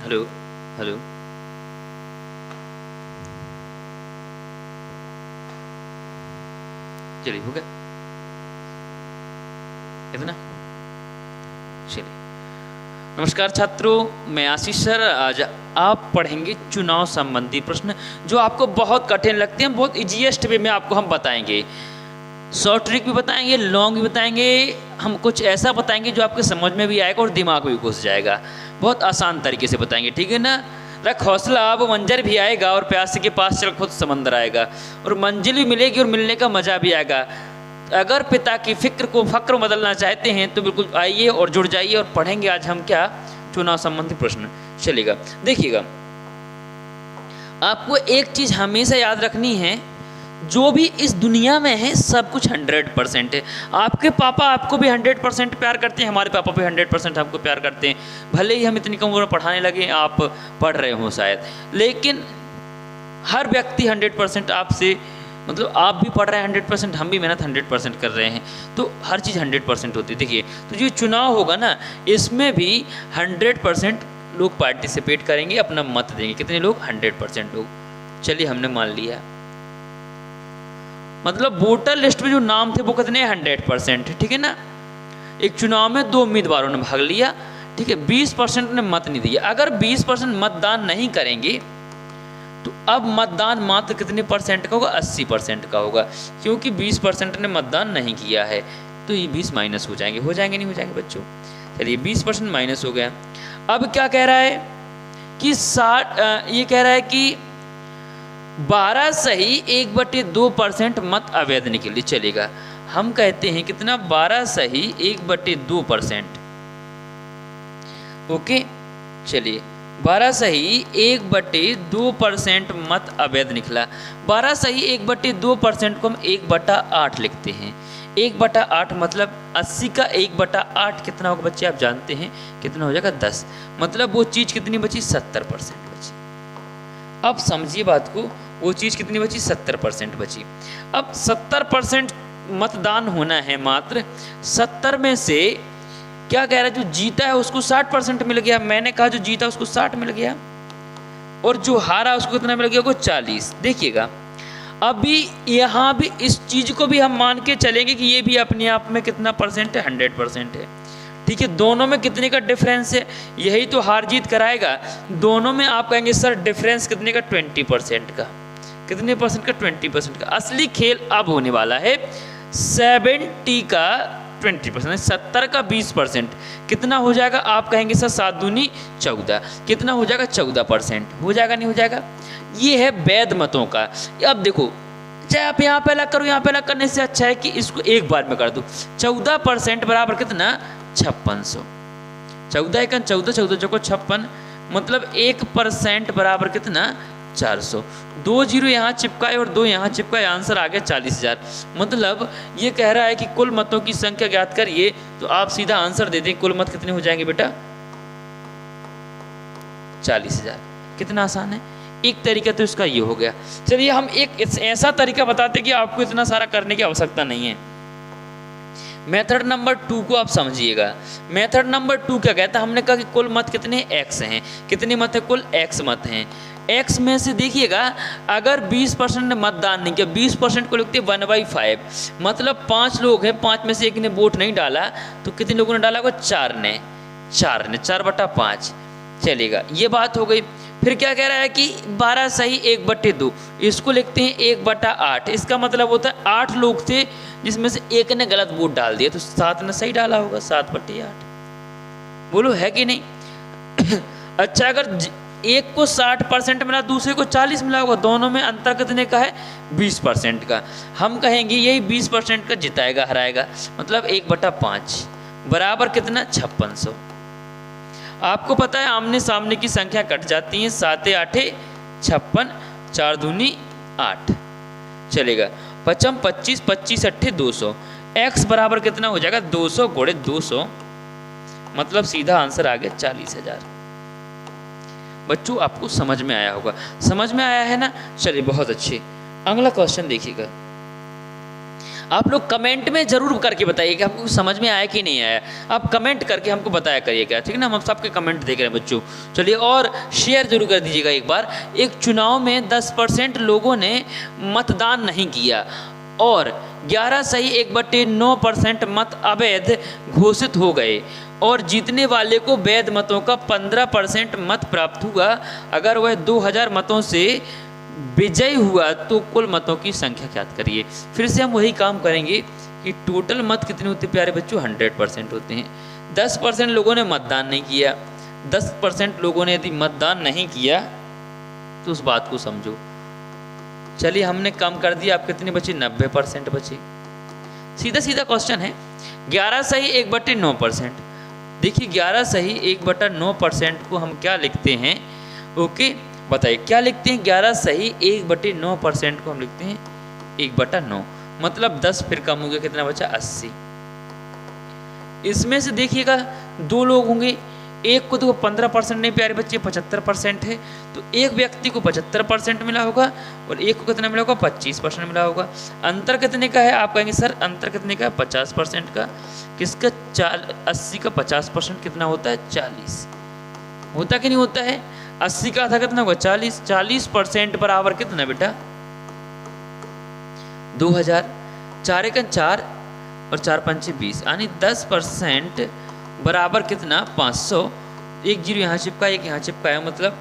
Hello hello. चलिए हो गया इतना। चलिए, नमस्कार छात्रों, मैं आशीष सर। आज आप पढ़ेंगे चुनाव संबंधी प्रश्न जो आपको बहुत कठिन लगते हैं। बहुत इजीएस्ट वे में आपको हम बताएंगे, शॉर्ट ट्रिक भी बताएंगे, लॉन्ग भी बताएंगे। हम कुछ ऐसा बताएंगे जो आपके समझ में भी आएगा और दिमाग में भी घुस जाएगा। बहुत आसान तरीके से बताएंगे, ठीक है ना। रख हौसला, अब मंजर भी आएगा और प्यासे के पास चल खुद समंदर आएगा, और मंजिल भी मिलेगी और मिलने का मजा भी आएगा। अगर पिता की फिक्र को फक्र बदलना चाहते हैं तो बिल्कुल आइए और जुड़ जाइए और पढ़ेंगे आज हम क्या, चुनाव संबंधी प्रश्न। चलेगा, देखिएगा, आपको एक चीज हमेशा याद रखनी है, जो भी इस दुनिया में है सब कुछ 100% है। आपके पापा आपको भी 100% प्यार करते हैं, हमारे पापा भी 100% हमको प्यार करते हैं। भले ही हम इतनी कम उम्र में पढ़ाने लगे, आप पढ़ रहे हो शायद, लेकिन हर व्यक्ति 100% आपसे, मतलब आप भी पढ़ रहे हैं 100%, हम भी मेहनत 100% कर रहे हैं, तो हर चीज़ 100% होती है। देखिए, तो जो चुनाव होगा ना, इसमें भी 100% लोग पार्टिसिपेट करेंगे, अपना मत देंगे। कितने लोग? 100% लोग। चलिए, हमने मान लिया, मतलब वोटर लिस्ट में जो नाम थे वो कितने? 100%, ठीक है ना। एक चुनाव में 2 उम्मीदवारों ने भाग लिया, ठीक है, 20% ने मत नहीं दिया। अगर 20% मतदान नहीं करेंगे तो अब मतदान मात्र कितने परसेंट का होगा? 80% का होगा, क्योंकि 20% ने मतदान नहीं किया है। तो ये 20 माइनस हो जाएंगे, नहीं हो जाएंगे बच्चों? चलिए, 20% माइनस हो गया। अब क्या कह रहा है कि 60, ये कह रहा है कि 12 सही 1/2% मत अवैध निकले। चलेगा, हम कहते हैं कितना? 12 सही 1/2%। ओके, चलिए, 12 सही 1/2% मत अवैध निकला। 12 सही 1/2% को हम 1/8 लिखते हैं। 1/8 मतलब 80 का 1/8 कितना होगा बच्चे? आप जानते हैं कितना हो जाएगा? 10। मतलब वो चीज़ कितनी बची? 70% बची। अब समझिए बात को, वो चीज़ कितनी बची? 70% बची। अब 70% मतदान होना है मात्र। 70 में से क्या कह रहा है? जो जीता है उसको 60% मिल गया। मैंने कहा जो जीता उसको 60 मिल गया, और जो हारा उसको कितना मिल गया? 40। देखिएगा, अभी यहाँ भी इस चीज़ को भी हम मान के चलेंगे कि ये भी अपने आप में कितना परसेंट है? 100% है, ठीक है। दोनों में कितने का डिफरेंस है? यही तो हार जीत कराएगा। दोनों में आप कहेंगे सर डिफरेंस कितने का? 20% का। कितने परसेंट का? 20% का। असली खेल अब होने वाला है 70 का 20%, 70 का 20%। कितना हो जाएगा? आप कहेंगे सर 7 दूनी 14। कितना हो जाएगा? 14%। हो जाएगा, नहीं हो जाएगा? ये है वैध मतों का। अब देखो, चाहे आप यहाँ पे अलग करो, यहाँ पे अलग करने से अच्छा है कि इसको एक बार में कर दो। 14% बराबर कितना? 5600। 14 1 14, 14 चौको 56, मतलब 1% बराबर कितना? 400। 2 जीरो यहाँ चिपकाए और 2 यहाँ चिपकाए, आंसर आ गया 40,000। मतलब ये कह रहा है कि कुल मतों की संख्या ज्ञात करिए, तो आप सीधा आंसर दे दें। कुल मत कितने हो जाएंगे बेटा? 40,000। कितना आसान है। एक तरीका तो इसका ये हो गया। चलिए, हम एक ऐसा तरीका बताते कि आपको इतना सारा करने की आवश्यकता नहीं है। मेथड नंबर 2 को आप समझिएगा। मेथड नंबर 2 क्या कहता है? हमने कहा कि कुल मत कितने? x हैं। कितने मत है? कुल x मत हैं। x में से देखिएगा, अगर 20% ने मतदान नहीं किया, 20% को लिखते 1/5, मतलब 5 लोग हैं, 5 में से एक ने वोट नहीं डाला, तो कितने लोगों ने डाला होगा? 4 ने। 4/5 चलेगा, ये बात हो गई। फिर क्या कह रहा है कि 12 सही 1/2, इसको लिखते हैं 1/8। इसका मतलब होता है 8 लोग थे जिसमें से एक ने गलत वोट डाल दिया, तो 7 ने सही डाला होगा। 7/8। बोलो है कि नहीं? अच्छा, अगर एक को 60% मिला, दूसरे को 40 मिला होगा, दोनों में अंतर कितने का है? 20% का। हम कहेंगे यही 20% का जिताएगा, हराएगा, मतलब 1/5 बराबर कितना? 5600। आपको पता है आमने सामने की संख्या कट जाती है। 7 8 56, 4 दूनी 8। चलेगा, 55 25, 25 8 200। x बराबर कितना हो जाएगा? 200 गुणे 200, मतलब सीधा आंसर आ गया 40,000। बच्चों, आपको समझ में आया होगा? समझ में आया है ना? चलिए, बहुत अच्छे। अगला क्वेश्चन देखिएगा। आप लोग कमेंट में जरूर करके बताइए कि आपको समझ में आया कि नहीं आया। आप कमेंट करके हमको बताया करिएगा, ठीक है ना। हम सबके कमेंट देख रहे हैं बच्चों। चलिए, और शेयर जरूर कर दीजिएगा एक बार। एक चुनाव में 10% लोगों ने मतदान नहीं किया और 11 सही 1/9% मत अवैध घोषित हो गए और जीतने वाले को वैध मतों का 15% मत प्राप्त हुआ। अगर वह 2000 मतों से विजयी हुआ तो कुल मतों की संख्या ज्ञात करिए। फिर से हम वही काम करेंगे कि टोटल मत कितने होते हैं प्यारे बच्चों, 100% होते हैं। 10% लोगों ने मतदान नहीं किया, 10% लोगों ने यदि मतदान नहीं किया तो उस बात को समझो। चलिए, हमने कम कर दिया, आप कितने बचे, 90% बचे। सीधा सीधा क्वेश्चन है। 11 सही 1/9%। देखिए, 11 सही 1/9% को हम क्या लिखते हैं, ओके बताइए क्या लिखते हैं। 11 सही 1/9% को हम लिखते हैं 1/9, मतलब 10 फिर कम हो गया, कितना बचा, 80। इसमें से देखिएगा 2 लोग होंगे, एक को तो 15% नहीं प्यारे बच्चे, 75% है, तो एक व्यक्ति को 75% मिला होगा और एक को कितना मिला होगा, 25% मिला होगा। अंतर कितने का है, आप कहेंगे सर अंतर कितने का है, 50% का। किसका, 80 का 50% कितना होता है, 40 होता कि नहीं होता है। 80 का आधा कितना होगा, 40। 40% बराबर कितना बेटा, 2000। 4 एकम 4 और 4 पंचे 20, यानी 10% बराबर कितना, 500। एक जीरो यहाँ चिपका, एक यहाँ चिपकाया, मतलब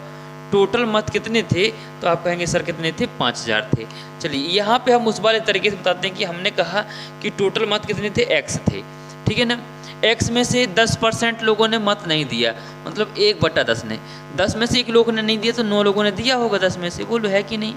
टोटल मत कितने थे, तो आप कहेंगे सर कितने थे, 5000 थे। चलिए, यहाँ पे हम उस वाले तरीके से बताते हैं कि हमने कहा कि टोटल मत कितने थे, x थे, ठीक है ना। x में से 10% लोगों ने मत नहीं दिया, मतलब 1/10 ने। 10 में से 1 लोगों ने नहीं दिया तो 9 लोगों ने दिया होगा 10 में से, बोलो है कि नहीं।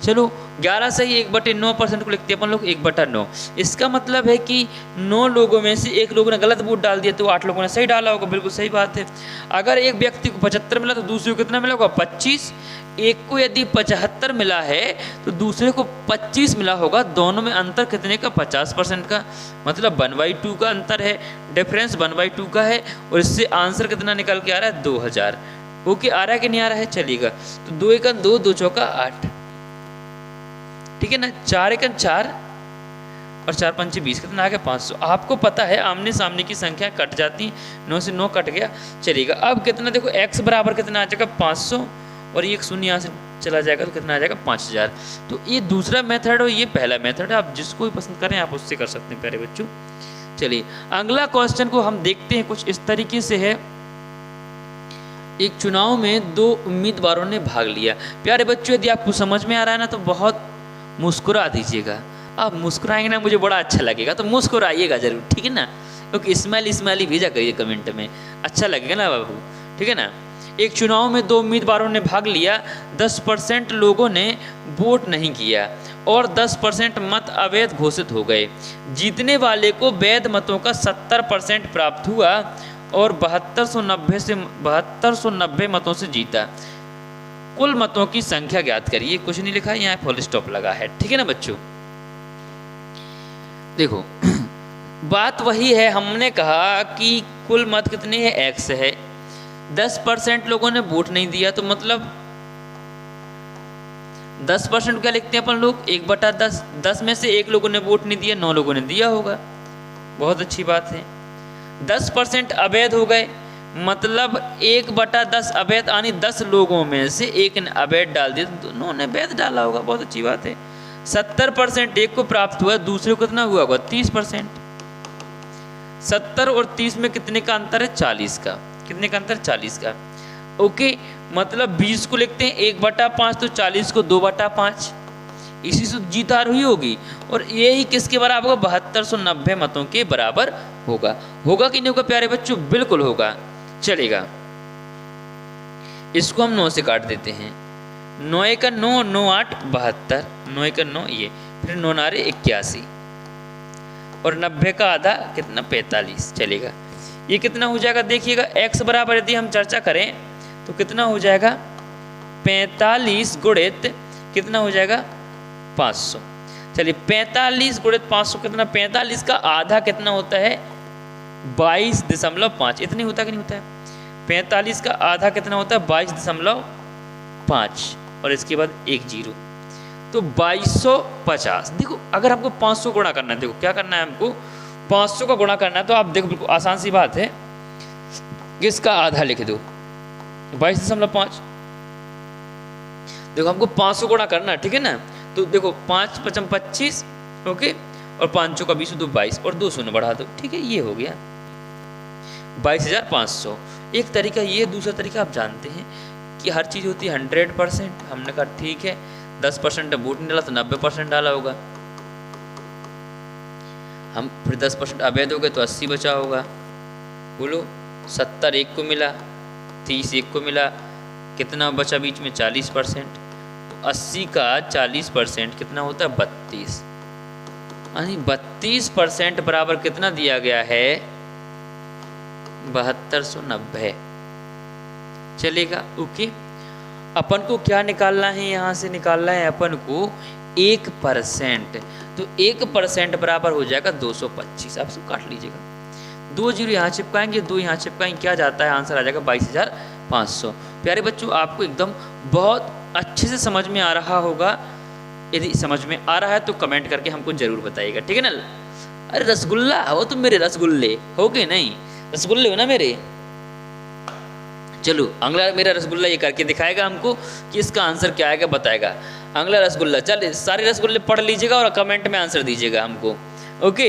चलो, 11 सही 1/9% को लिखते हैं अपन लोग 1/9। इसका मतलब है कि 9 लोगों में से 1 लोगों ने गलत वोट डाल दिया तो 8 लोगों ने सही डाला होगा, बिल्कुल सही बात है। अगर एक व्यक्ति को 75 मिला तो दूसरे को कितना मिला होगा, 25। एक को यदि 75 मिला है तो दूसरे को 25 मिला होगा, दोनों में अंतर कितने का, 50% का, मतलब 1/2 का अंतर है, डिफरेंस 1/2 का है। और इससे आंसर कितना निकल के आ रहा है, 2000। ओके, आ रहा है कि नहीं आ रहा है, चलिएगा। तो 2 एकम 2, 2 चौका 8, ठीक है ना। 4 एकम 4 और 4 पंचे 20, कितना आ गया, 500। आपको पता है आमने सामने की संख्या कट जाती, 9 से 9 कट गया, चलिएगा। अब कितना देखो, x बराबर कितना आ जाएगा, 500 और ये 1 शून्य यहाँ से चला जाएगा तो कितना आ जाएगा, 5000। तो ये दूसरा मेथड और ये पहला मेथड है, आप जिसको भी पसंद करें आप उससे कर सकते हैं प्यारे बच्चों। चलिए, अगला क्वेश्चन को हम देखते हैं, कुछ इस तरीके से है। एक चुनाव में 2 उम्मीदवारों ने भाग लिया। प्यारे बच्चों, यदि आपको समझ में आ रहा है ना तो बहुत मुस्कुरा दीजिएगा। आप मुस्कुराएंगे ना मुझे बड़ा अच्छा लगेगा, तो मुस्कुराइएगा जरूर, ठीक है ना। क्योंकि स्माइली भेजा करिए कमेंट में, अच्छा लगेगा ना बाबू, ठीक है ना। एक चुनाव में 2 उम्मीदवारों ने भाग लिया, 10% लोगों ने वोट नहीं किया और 10% मत अवैध घोषित हो गए। जीतने वाले को वैध मतों का 70% प्राप्त हुआ और 7290 मतों से जीता। कुल मतों की संख्या ज्ञात करिए। कुछ नहीं लिखा है, यहाँ फुल स्टॉप लगा है, ठीक है ना बच्चों। देखो बात वही है, हमने कहा कि कुल मत कितने हैं, x है। 10% लोगों ने वोट नहीं दिया तो मतलब 10% क्या लिखते हैं अपन लोग, 1/10। 10 में से 1 लोगों ने वोट नहीं दिया, 9 लोगों ने दिया होगा, बहुत अच्छी बात है। 10% अवैध हो गए, मतलब 1/10 अवैध, यानी 10 लोगों में से 1 ने अवैध डाल दिया तो 9 ने वैध डाला होगा, बहुत अच्छी बात है। 70% एक को प्राप्त हुआ, दूसरे को कितना हुआ होगा, 30%। 70 और 30 में कितने का अंतर है, 40 का। कितने का अंतर, 40 का। ओके, मतलब 20 को लिखते हैं 1/5 तो 40 को 2/5, इसी से जीत हार हुई होगी। और यही किसके बराबर होगा, 7290 मतों के बराबर होगा। होगा कि नहीं होगा प्यारे बच्चों, बिल्कुल होगा। चलेगा, इसको हम 9 से काट देते हैं। 9 का 9, 9 8 72, 9 का 9 ये, फिर 9 नारे 81 और 90 का आधा कितना, 45। चलेगा, ये कितना हो जाएगा देखिएगा, x बराबर यदि हम चर्चा करें तो कितना हो जाएगा, 45 गुणित कितना हो जाएगा, 500। चलिए, 45 गुणित 500 कितना, 45 का आधा कितना होता है, 22.5। इतनी होता कि नहीं होता है, 45 का आधा कितना होता है, 22.5 और इसके बाद 1 जीरो। तो 2250। देखो अगर हमको 500 गुणा करना है, देखो क्या करना है हमको, 500 का गुणा करना है, तो आप देखो बिल्कुल आसान सी बात है कि इसका आधा लिख दो 22.5। देखो हमको 500 गुणा करना है, ठीक है ना, तो देखो 5 5 25, ओके, और 5 का 20 तो 22 और 2 शून्य बढ़ा दो, ठीक है, ये हो गया 22,500। एक तरीका ये, दूसरा तरीका आप जानते हैं कि हर चीज़ होती है 100%। हमने कहा ठीक है 10% वोट नहीं डाला तो 90% डाला होगा, हम फिर 10% अवैध हो गए तो 80 बचा होगा। बोलो 70 एक को मिला, 30 एक को मिला, कितना बचा बीच में 40%। तो 80 का 40% कितना होता है 32, यानी 32% बराबर कितना दिया गया है 7290। चलेगा, ओके। अपन को क्या निकालना है, यहाँ से निकालना है अपन को 1%। तो 1% बराबर हो जाएगा 225। आप सब काट लीजिएगा, 2 जीरो यहाँ चिपकाएंगे, 2 यहाँ चिपकाएंगे, क्या जाता है आंसर आ जाएगा 22,500। प्यारे बच्चों आपको एकदम बहुत अच्छे से समझ में आ रहा होगा। यदि समझ में आ रहा है तो कमेंट करके हमको जरूर बताइएगा, ठीक है ना। अरे रसगुल्ला हो तुम मेरे, रसगुल्ले हो गए, नहीं रसगुल्ले हो ना मेरे। चलो अगला मेरा रसगुल्ला ये करके दिखाएगा हमको कि इसका आंसर क्या आएगा, बताएगा अगला रसगुल्ला। चलिए सारे रसगुल्ले पढ़ लीजिएगा और कमेंट में आंसर दीजिएगा हमको, ओके।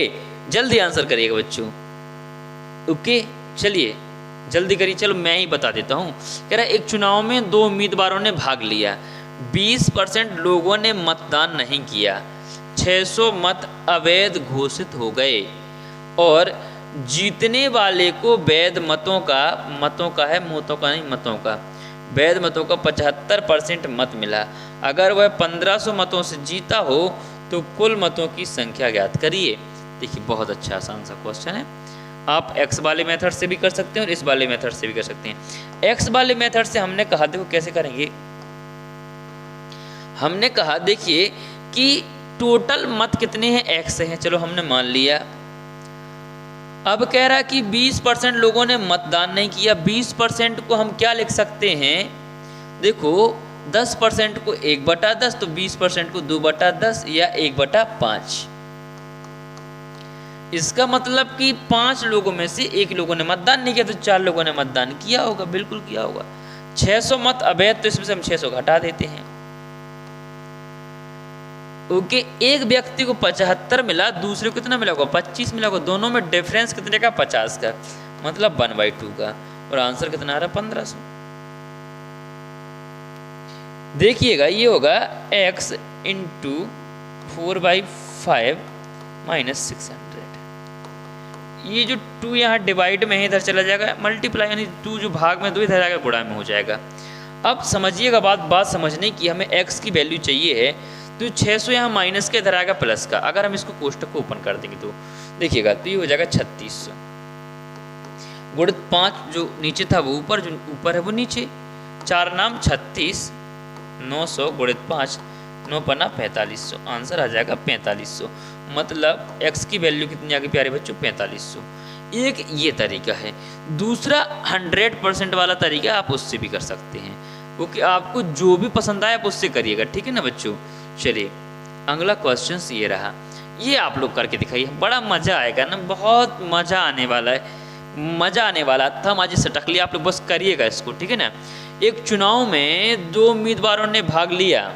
जल्दी आंसर करिएगा बच्चों, ओके। चलिए जल्दी करिए, चलो मैं ही बता देता हूँ। कह रहा है एक चुनाव में 2 उम्मीदवारों ने भाग लिया, 20% लोगों ने मतदान नहीं किया, 600 मत अवैध घोषित हो गए और जीतने वाले को वैध मतों का वैध मतों का 75% मत मिला। अगर वह 1500 मतों से जीता हो तो कुल मतों की संख्या ज्ञात करिए। देखिए बहुत अच्छा आसान सा क्वेश्चन है। आप एक्स वाले मेथड से भी कर सकते हैं और इस वाले मेथड से भी कर सकते हैं। एक्स वाले मेथड से हमने कहा, देखो कैसे करेंगे, हमने कहा देखिए कि टोटल मत कितने हैं, एक्स हैं, चलो हमने मान लिया। अब कह रहा है कि 20% लोगों ने मतदान नहीं किया। 20% को हम क्या लिख सकते हैं, देखो 10% को 1/10, तो 20% को 2/10 या 1/5। इसका मतलब कि 5 लोगों में से 1 लोगों ने मतदान नहीं किया, तो 4 लोगों ने मतदान किया होगा, बिल्कुल किया होगा। 600 मत अवैध, तो इसमें से हम 600 घटा देते हैं, ओके। एक व्यक्ति को 75 मिला, दूसरे को कितना मिला होगा 25 मिला होगा, दोनों में डिफरेंस कितने का 50 का, मतलब 1/2 का, और आंसर कितना आ रहा 1500। देखिएगा ये होगा x इंटू 4/5 माइनस 600। ये जो 2 यहाँ डिवाइड में है इधर चला जाएगा, मल्टीप्लाई यानी 2 जो भाग में 2 इधर जाएगा गुणा में हो जाएगा। अब समझिएगा बात समझने की, हमें x की वैल्यू चाहिए है, तो 600 यहाँ माइनस के इधर आएगा प्लस का। अगर हम इसको कोष्टक को ओपन कर देंगे तो देखिएगा, तो ये हो जाएगा 3600 गुणित 5, जो नीचे था वो ऊपर, जो ऊपर है वो नीचे, 4 नाम 36, 900 गुणित 5, 9 पन्ना 4500, आंसर आ जाएगा 4500। मतलब x की वैल्यू कितनी आ गई प्यारे बच्चों 4500। एक ये तरीका है। दूसरा 100% वाला तरीका आप उससे भी कर सकते हैं, क्योंकि आपको जो भी पसंद आए आप उससे करिएगा, ठीक है ना बच्चों। चलिए अगला क्वेश्चन ये रहा, ये आप लोग करके दिखाइए, बड़ा मज़ा आएगा ना, बहुत मज़ा आने वाला है, मज़ा आने वाला था। माजी सटक लिया, आप लोग बस करिएगा इसको, ठीक है ना। एक चुनाव में 2 उम्मीदवारों ने भाग लिया,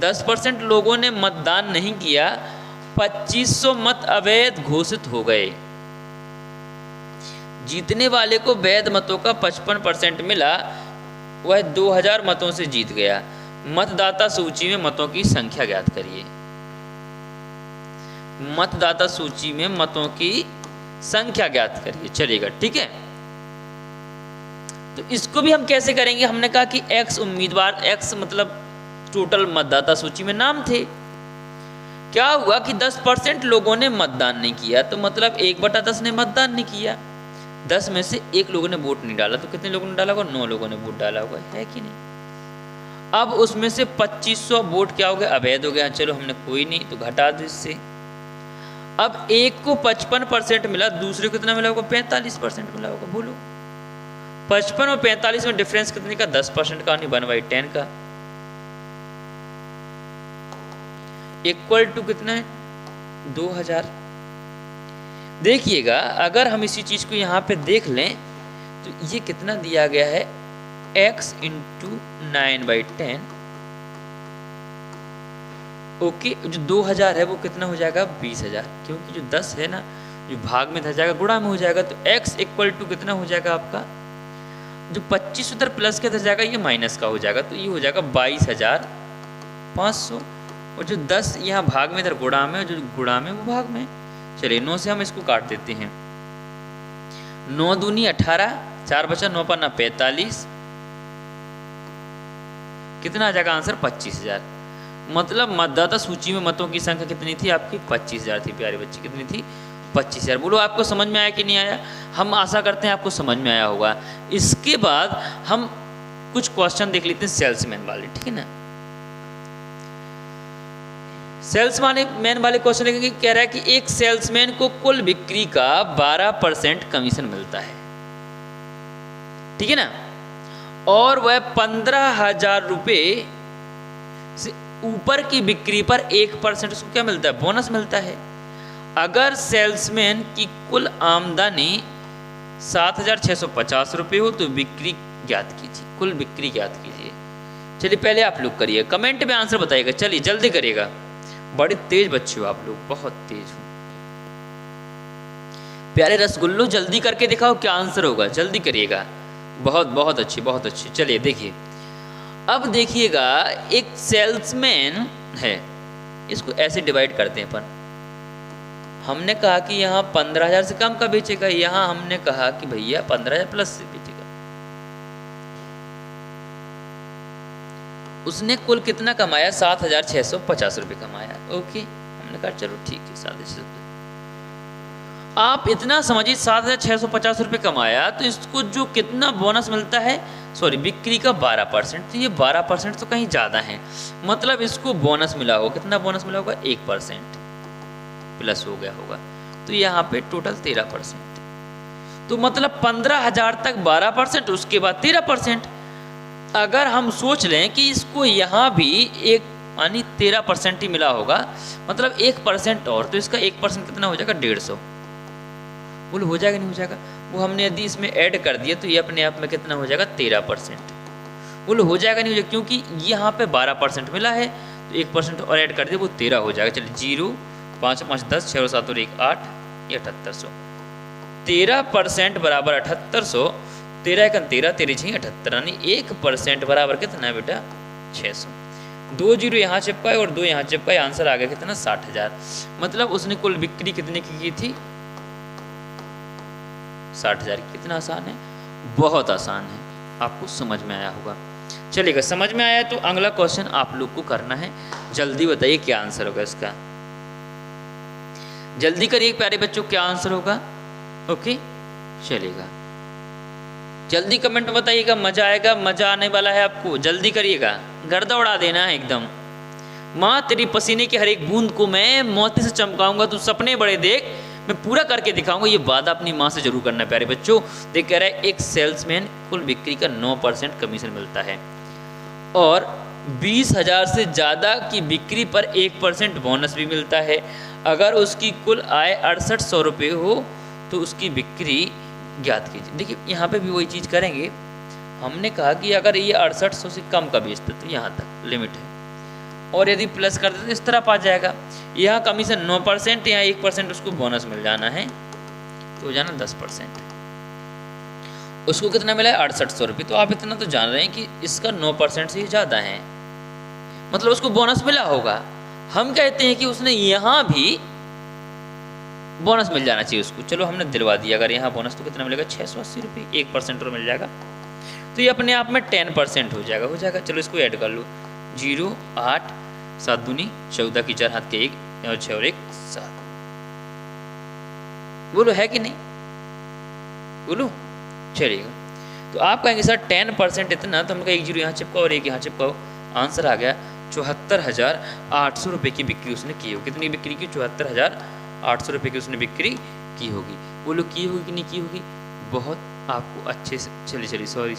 10% लोगों ने मतदान नहीं किया, 2500 मत अवैध घोषित हो गए, जीतने वाले को वैध मतों का 55% मिला, वह 2000 मतों से जीत गया। मतदाता सूची में मतों की संख्या ज्ञात करिए। मतदाता सूची में मतों की संख्या ज्ञात करिए, चलेगा, ठीक है। तो इसको भी हम कैसे करेंगे, हमने कहा कि x उम्मीदवार, x मतलब टोटल मतदाता सूची में नाम थे। क्या हुआ कि 10% लोगों ने मतदान नहीं किया, तो मतलब 1/10 ने मतदान नहीं किया, 10 में से 1 लोगों ने वोट नहीं डाला, तो कितने लोगों ने डाला होगा 9 लोगों ने वोट डाला होगा, है कि नहीं। अब उसमें से 2500 वोट क्या हो गया अवैध हो गया, चलो हमने कोई नहीं तो घटा दो इससे। अब एक को 55% मिला, दूसरे को कितना मिला होगा 45% मिला होगा। बोलो 55 और 45 में डिफरेंस कितने का 10% का, नहीं 1/10 का। इक्वल टू कितना है 2000। देखिएगा अगर हम इसी चीज को यहाँ पे देख लें तो ये कितना दिया गया है x इंटू 9/10। ओके, जो 2000 है वो कितना हो जाएगा 20,000, क्योंकि जो 10 है ना जो भाग में धर जाएगा गुणा में हो जाएगा, तो x इक्वल टू कितना हो जाएगा आपका, जो 25 उधर प्लस के धर जाएगा ये माइनस का हो जाएगा, तो ये हो जाएगा 22,500। और जो 10 यहाँ भाग में इधर गुणा में, जो गुणा में वो भाग में। चलिए 9 से हम इसको काट देते हैं। 9 दूनी 18, 4 बचा 9 पर 45, कितना आ जाएगा आंसर 25,000। मतलब मतदाता सूची में मतों की संख्या कितनी थी आपकी 25,000 थी प्यारे बच्चे, कितनी थी 25,000। बोलो आपको समझ में आया कि नहीं आया? हम आशा करते हैं आपको समझ में आया होगा। इसके बाद हम कुछ क्वेश्चन देख लेते हैं सेल्समैन वाले, ठीक है ना। सेल्समैन वाले क्वेश्चन देखेंगे, कह रहा है कि एक सेल्समैन को कुल बिक्री का 12% कमीशन मिलता है, ठीक है ना, और वह 15,000 रुपये से ऊपर की बिक्री पर 1% उसको क्या मिलता है, बोनस मिलता है। अगर सेल्समैन की कुल आमदनी 7,650 रुपये हो तो बिक्री ज्ञात कीजिए, कुल बिक्री ज्ञात कीजिए। चलिए पहले आप लोग करिए, कमेंट में आंसर बताइएगा। चलिए जल्दी करिएगा, बड़े तेज बच्चे हो आप लोग, बहुत तेज हो। प्यारे रसगुल्लो जल्दी करके दिखाओ क्या आंसर होगा, जल्दी करिएगा। बहुत बहुत अच्छी, बहुत अच्छी। चलिए देखिए, अब देखिएगा एक सेल्समैन है, इसको ऐसे डिवाइड करते हैं अपन। हमने कहा कि यहाँ 15,000 से कम का बेचेगा, यहाँ हमने कहा कि भैया 15,000 प्लस से बेचेगा। उसने कुल कितना कमाया 7,650 रुपये कमाया। ओके, हमने कहा चलो ठीक है 7,650। आप इतना समझिए 7,650 रुपये कमाया तो इसको जो कितना बोनस मिलता है, सॉरी बिक्री का 12%, तो ये 12% तो कहीं ज़्यादा है। मतलब इसको बोनस मिला होगा, कितना बोनस मिला होगा 1% प्लस हो गया होगा, तो यहाँ पे टोटल 13%। तो मतलब 15,000 तक 12%, उसके बाद 13%। अगर हम सोच लें कि इसको यहाँ भी एक यानी 13% ही मिला होगा, मतलब 1% और, तो इसका 1% कितना हो जाएगा 150। बोलो हो जाएगा नहीं हो जाएगा? वो हमने यदि इसमें ऐड कर दिया तो ये अपने आप में कितना हो जाएगा 13%। बोलो हो जाएगा नहीं हो जाएगा? क्योंकि यहाँ पे 12% मिला है तो 1% और ऐड कर दिया वो 13 हो जाएगा। चलिए 0 5 5 10 6 7 और 1 8, ये 7800। 13% बराबर 7800, 13 1 13, 13 6 78, यानी 1% बराबर कितना है बेटा 600। 2 0 यहाँ चिपकाए और 2 यहाँ चिपकाए, आंसर आ गया कितना 60,000। मतलब उसने कुल बिक्री कितने की थी 60,000। कितना आसान है, बहुत आसान है, आपको समझ में आया होगा। चलिएगा, समझ में आया तो अगला क्वेश्चन आप लोग को करना है। जल्दी बताइए क्या आंसर होगा इसका, जल्दी करिए प्यारे बच्चों, क्या आंसर होगा। ओके चलिएगा, जल्दी कमेंट में बताइएगा, मजा आएगा, मजा आने वाला है आपको। जल्दी करिएगा, गर्दा उड़ा देना है एकदम। माँ तेरी पसीने की हर एक बूंद को मैं मोती से चमकाऊंगा, तू सपने बड़े देख, मैं पूरा करके दिखाऊंगा। ये वादा अपनी माँ से जरूर करना है प्यारे बच्चों। देख कह रहा है एक सेल्समैन कुल बिक्री का 9% कमीशन मिलता है और 20,000 से ज़्यादा की बिक्री पर 1% बोनस भी मिलता है। अगर उसकी कुल आय 6800 रुपये हो तो उसकी बिक्री ज्ञात कीजिए। देखिए यहाँ पे भी वही चीज़ करेंगे। हमने कहा कि अगर ये 6800 से कम का बेचते तो यहाँ तक लिमिट है, और यदि प्लस कर देते तो इस तरफ आ जाएगा। यहाँ कमीशन 9%, यहाँ 1% उसको बोनस मिल जाना है, तो हो जाना 10%। उसको कितना मिला है 6800 रुपये। तो आप इतना तो जान रहे हैं कि इसका 9% से ही ज़्यादा है, मतलब उसको बोनस मिला होगा। हम कहते हैं कि उसने यहाँ भी बोनस मिल जाना चाहिए उसको। चलो हमने दिलवा दिया, अगर यहाँ बोनस तो कितना मिलेगा 680 रुपये, 1% और मिल जाएगा, तो ये अपने आप में 10% हो जाएगा, हो जाएगा। चलो इसको ऐड कर लो, 0 8 7 दूनी 14 की 4 हाथ के 1 और 6 और 1 7। बोलो है कि नहीं, बोलो। चलिएगा, तो आप कहेंगे सर 10% इतना, तो हम कहें 1 0 यहाँ चिपकाओ और 1 यहाँ चिपकाओ, आंसर आ गया 74,800 रुपये की बिक्री उसने की होगी। कितनी बिक्री की 74,800 रुपये की उसने बिक्री की होगी। बोलो की होगी कि नहीं की होगी, बहुत आपको अच्छे से। चलिए सॉरी,